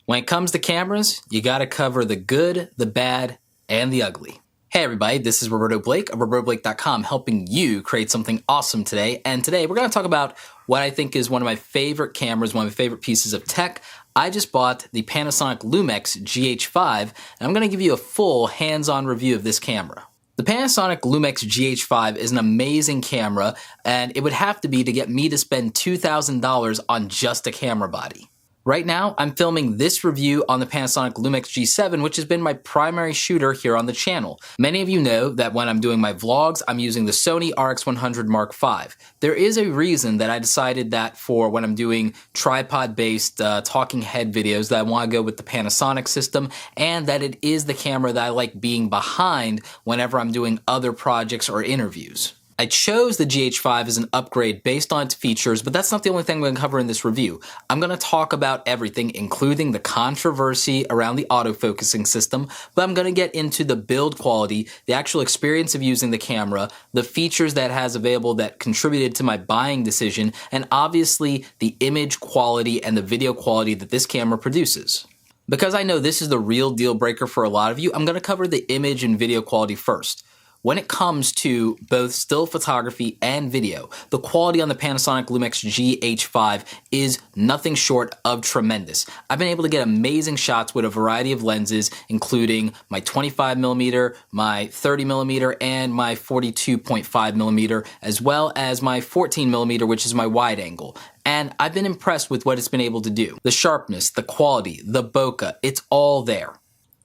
When it comes to cameras, you gotta cover the good, the bad, and the ugly. Hey everybody, this is Roberto Blake of RobertoBlake.com helping you create something awesome today. And today we're gonna talk about what I think is one of my favorite cameras, one of my favorite pieces of tech. I just bought the Panasonic Lumix GH5, and I'm gonna give you a full hands-on review of this camera. The Panasonic Lumix GH5 is an amazing camera, and it would have to be to get me to spend $2,000 on just a camera body. Right now, I'm filming this review on the Panasonic Lumix G7, which has been my primary shooter here on the channel. Many of you know that when I'm doing my vlogs, I'm using the Sony RX100 Mark V. There is a reason that I decided that for when I'm doing tripod-based talking head videos that I want to go with the Panasonic system, and that it is the camera that I like being behind whenever I'm doing other projects or interviews. I chose the GH5 as an upgrade based on its features, but that's not the only thing I'm going to cover in this review. I'm going to talk about everything, including the controversy around the autofocusing system, but I'm going to get into the build quality, the actual experience of using the camera, the features that it has available that contributed to my buying decision, and obviously the image quality and the video quality that this camera produces. Because I know this is the real deal breaker for a lot of you, I'm going to cover the image and video quality first. When it comes to both still photography and video, the quality on the Panasonic Lumix GH5 is nothing short of tremendous. I've been able to get amazing shots with a variety of lenses, including my 25mm, my 30mm, and my 42.5mm, as well as my 14mm, which is my wide angle. And I've been impressed with what it's been able to do. The sharpness, the quality, the bokeh, it's all there.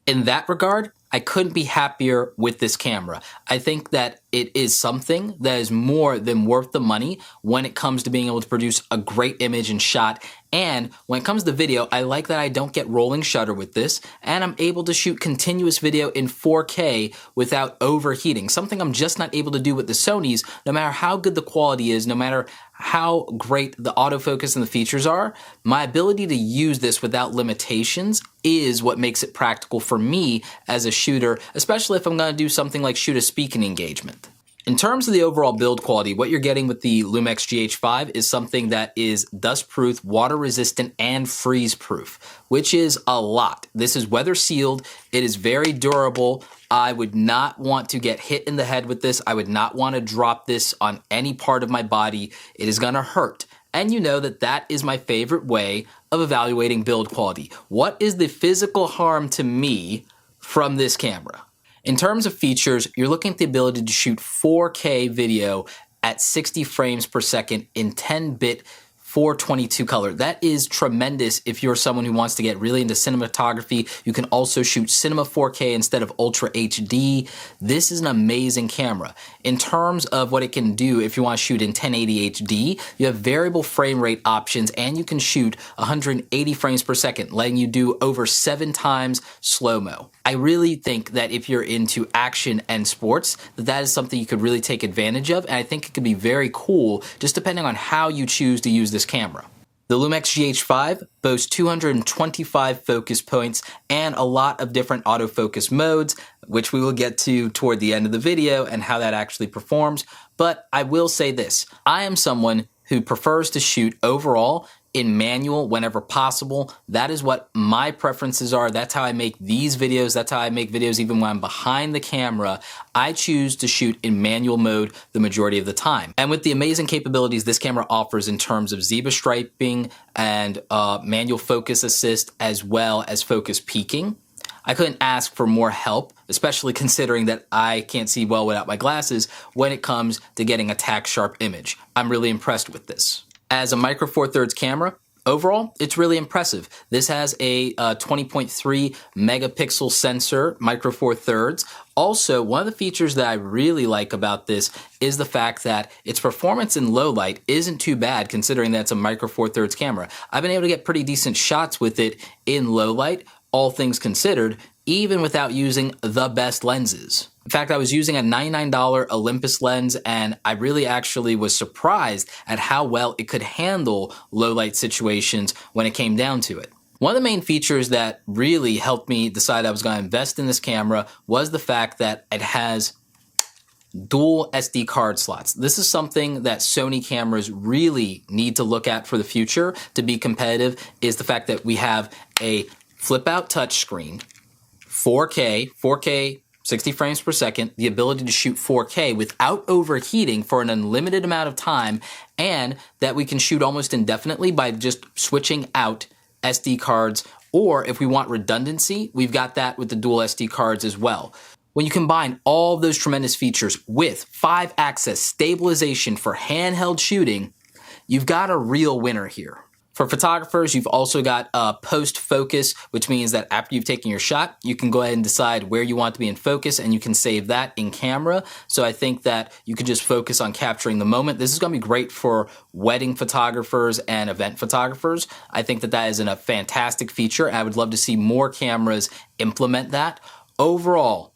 In that regard, I couldn't be happier with this camera. I think that it is something that is more than worth the money when it comes to being able to produce a great image and shot. And when it comes to video, I like that I don't get rolling shutter with this, and I'm able to shoot continuous video in 4K without overheating, something I'm just not able to do with the Sonys, no matter how good the quality is, no matter how great the autofocus and the features are. My ability to use this without limitations is what makes it practical for me as a shooter, especially if I'm going to do something like shoot a speaking engagement. In terms of the overall build quality, what you're getting with the Lumix GH5 is something that is dust-proof, water-resistant, and freeze-proof, which is a lot. This is weather-sealed. It is very durable. I would not want to get hit in the head with this. I would not want to drop this on any part of my body. It is going to hurt. And you know that that is my favorite way of evaluating build quality. What is the physical harm to me from this camera? In terms of features, you're looking at the ability to shoot 4K video at 60 frames per second in 10-bit 422 color. That is tremendous if you're someone who wants to get really into cinematography. You can also shoot Cinema 4K instead of Ultra HD. This is an amazing camera. In terms of what it can do if you want to shoot in 1080 HD, you have variable frame rate options, and you can shoot 180 frames per second, letting you do over 7 times slow-mo. I really think that if you're into action and sports, that is something you could really take advantage of, and I think it could be very cool just depending on how you choose to use this camera. The Lumix GH5 boasts 225 focus points and a lot of different autofocus modes, which we will get to toward the end of the video and how that actually performs. But I will say this, I am someone who prefers to shoot overall in manual whenever possible. That is what my preferences are. That's how I make these videos. That's how I make videos even when I'm behind the camera. I choose to shoot in manual mode the majority of the time. And with the amazing capabilities this camera offers in terms of zebra striping and manual focus assist, as well as focus peaking, I couldn't ask for more help, especially considering that I can't see well without my glasses when it comes to getting a tack sharp image. I'm really impressed with this. As a micro four thirds camera, overall, it's really impressive. This has a 20.3 megapixel sensor, micro four thirds. Also, one of the features that I really like about this is the fact that its performance in low light isn't too bad considering that it's a micro four thirds camera. I've been able to get pretty decent shots with it in low light, all things considered, even without using the best lenses. In fact, I was using a $99 Olympus lens, and I really actually was surprised at how well it could handle low light situations when it came down to it. One of the main features that really helped me decide I was going to invest in this camera was the fact that it has dual SD card slots. This is something that Sony cameras really need to look at for the future to be competitive, is the fact that we have a flip out touchscreen, 4K, 60 frames per second, the ability to shoot 4K without overheating for an unlimited amount of time, and that we can shoot almost indefinitely by just switching out SD cards, or if we want redundancy, we've got that with the dual SD cards as well. When you combine all those tremendous features with 5-axis stabilization for handheld shooting, you've got a real winner here. For photographers, you've also got post-focus, which means that after you've taken your shot, you can go ahead and decide where you want to be in focus, and you can save that in camera. So I think that you can just focus on capturing the moment. This is going to be great for wedding photographers and event photographers. I think that that is a fantastic feature. I would love to see more cameras implement that. Overall,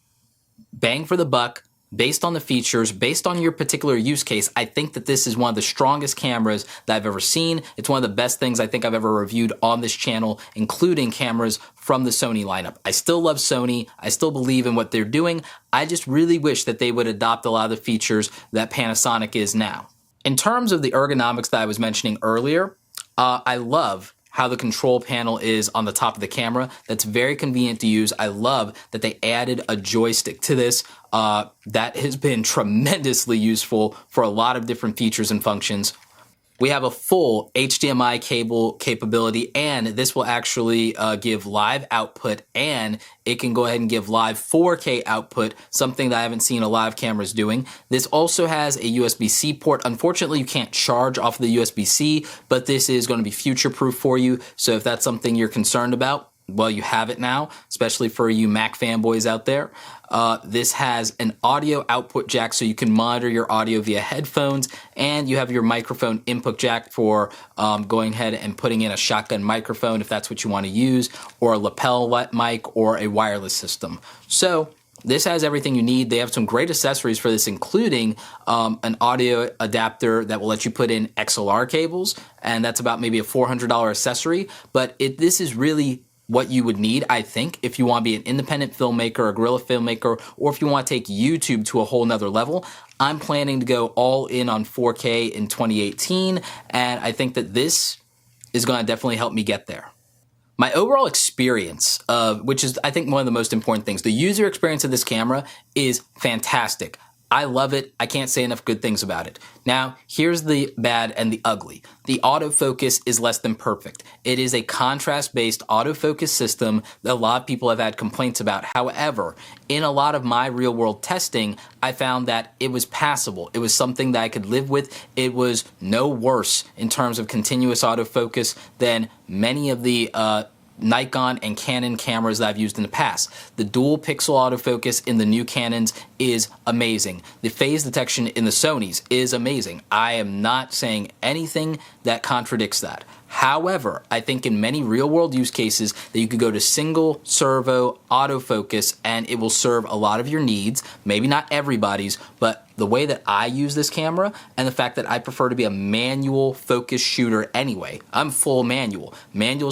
bang for the buck. Based on the features, based on your particular use case, I think that this is one of the strongest cameras that I've ever seen. It's one of the best things I think I've ever reviewed on this channel, including cameras from the Sony lineup. I still love Sony. I still believe in what they're doing. I just really wish that they would adopt a lot of the features that Panasonic is now. In terms of the ergonomics that I was mentioning earlier, I love how the control panel is on the top of the camera. That's very convenient to use. I love that they added a joystick to this. That has been tremendously useful for a lot of different features and functions. We have a full HDMI cable capability, and this will actually give live output, and it can go ahead and give live 4K output, something that I haven't seen a lot of cameras doing. This also has a USB-C port. Unfortunately, you can't charge off of the USB-C, but this is going to be future-proof for you, so if that's something you're concerned about, well, you have it now, especially for you Mac fanboys out there. This has an audio output jack, so you can monitor your audio via headphones, and you have your microphone input jack for going ahead and putting in a shotgun microphone if that's what you want to use, or a lapel mic, or a wireless system. So this has everything you need. They have some great accessories for this, including an audio adapter that will let you put in XLR cables, and that's about maybe a $400 accessory, but this is really what you would need, I think, if you want to be an independent filmmaker, a guerrilla filmmaker, or if you want to take YouTube to a whole nother level. I'm planning to go all in on 4K in 2018, and I think that this is going to definitely help me get there. My overall experience, which is I think one of the most important things, the user experience of this camera is fantastic. I love it. I can't say enough good things about it. Now, here's the bad and the ugly. The autofocus is less than perfect. It is a contrast-based autofocus system that a lot of people have had complaints about. However, in a lot of my real-world testing, I found that it was passable. It was something that I could live with. It was no worse in terms of continuous autofocus than many of the Nikon and Canon cameras that I've used in the past. The dual pixel autofocus in the new Canons is amazing. The phase detection in the Sonys is amazing. I am not saying anything that contradicts that. However, I think in many real-world use cases that you could go to single servo autofocus and it will serve a lot of your needs, maybe not everybody's, but the way that I use this camera and the fact that I prefer to be a manual focus shooter anyway, I'm full manual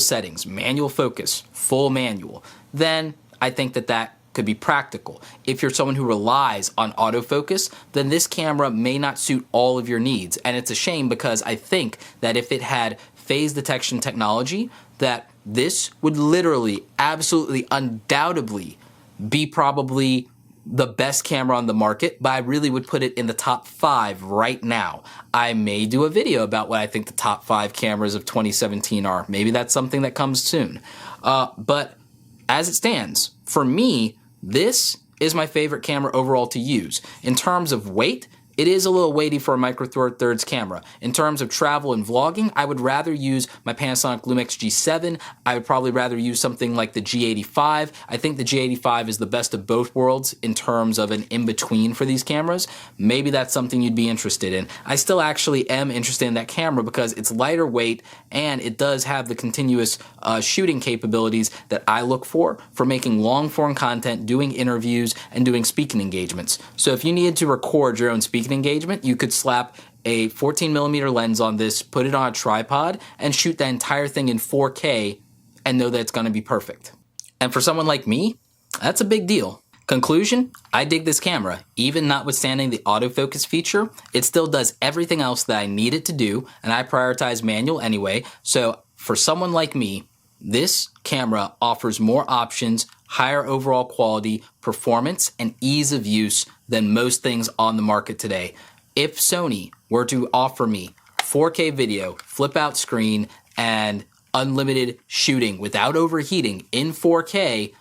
settings, manual focus, full manual, then I think that that could be practical. If you're someone who relies on autofocus, then this camera may not suit all of your needs, and it's a shame because I think that if it had phase detection technology, that this would literally, absolutely, undoubtedly be probably the best camera on the market, but I really would put it in the top 5 right now. I may do a video about what I think the top 5 cameras of 2017 are. Maybe that's something that comes soon. But as it stands, for me, this is my favorite camera overall to use. In terms of weight, it is a little weighty for a Micro Four Thirds camera. In terms of travel and vlogging, I would rather use my Panasonic Lumix G7. I would probably rather use something like the G85. I think the G85 is the best of both worlds in terms of an in-between for these cameras. Maybe that's something you'd be interested in. I still actually am interested in that camera because it's lighter weight and it does have the continuous shooting capabilities that I look for making long-form content, doing interviews, and doing speaking engagements. So if you needed to record your own speaking engagement, you could slap a 14mm lens on this, put it on a tripod, and shoot that entire thing in 4K and know that it's going to be perfect. And for someone like me, that's a big deal. Conclusion, I dig this camera. Even notwithstanding the autofocus feature, it still does everything else that I need it to do, and I prioritize manual anyway, so for someone like me, this camera offers more options, higher overall quality, performance, and ease of use than most things on the market today. If Sony were to offer me 4K video, flip out screen, and unlimited shooting without overheating in 4K,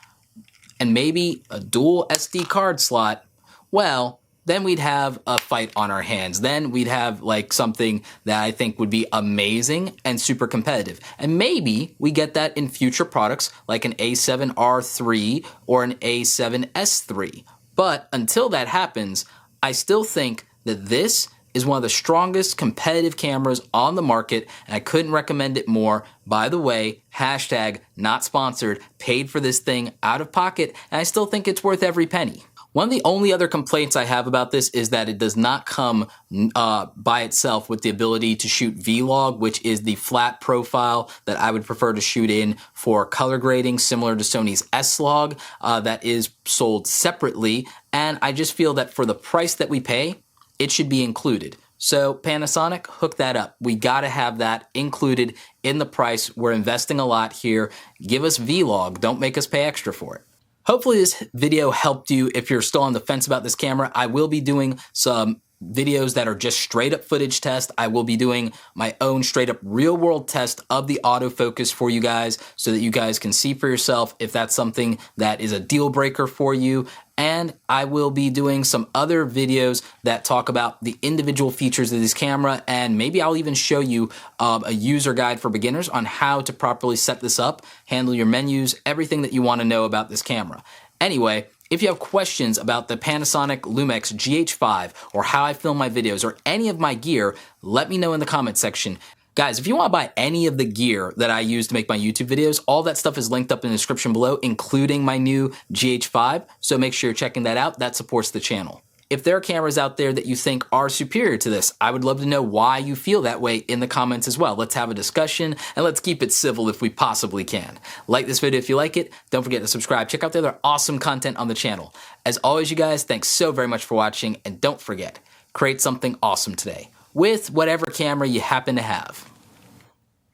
and maybe a dual SD card slot, well, then we'd have a fight on our hands. Then we'd have like something that I think would be amazing and super competitive. And maybe we get that in future products like an A7R3 or an A7S3. But until that happens, I still think that this is one of the strongest competitive cameras on the market, and I couldn't recommend it more. By the way, hashtag not sponsored, paid for this thing out of pocket, and I still think it's worth every penny. One of the only other complaints I have about this is that it does not come by itself with the ability to shoot Vlog, which is the flat profile that I would prefer to shoot in for color grading, similar to Sony's S-Log, that is sold separately. And I just feel that for the price that we pay, it should be included. So Panasonic, hook that up. We gotta have that included in the price. We're investing a lot here. Give us Vlog, don't make us pay extra for it. Hopefully this video helped you if you're still on the fence about this camera. I will be doing some videos that are just straight up footage test. I will be doing my own straight up real world test of the autofocus for you guys so that you guys can see for yourself if that's something that is a deal breaker for you. And I will be doing some other videos that talk about the individual features of this camera, and maybe I'll even show you a user guide for beginners on how to properly set this up, handle your menus, everything that you want to know about this camera. Anyway, if you have questions about the Panasonic Lumix GH5 or how I film my videos or any of my gear, let me know in the comment section. Guys, if you want to buy any of the gear that I use to make my YouTube videos, all that stuff is linked up in the description below, including my new GH5, so make sure you're checking that out. That supports the channel. If there are cameras out there that you think are superior to this, I would love to know why you feel that way in the comments as well. Let's have a discussion, and let's keep it civil if we possibly can. Like this video if you like it. Don't forget to subscribe. Check out the other awesome content on the channel. As always, you guys, thanks so very much for watching, and don't forget, create something awesome today with whatever camera you happen to have.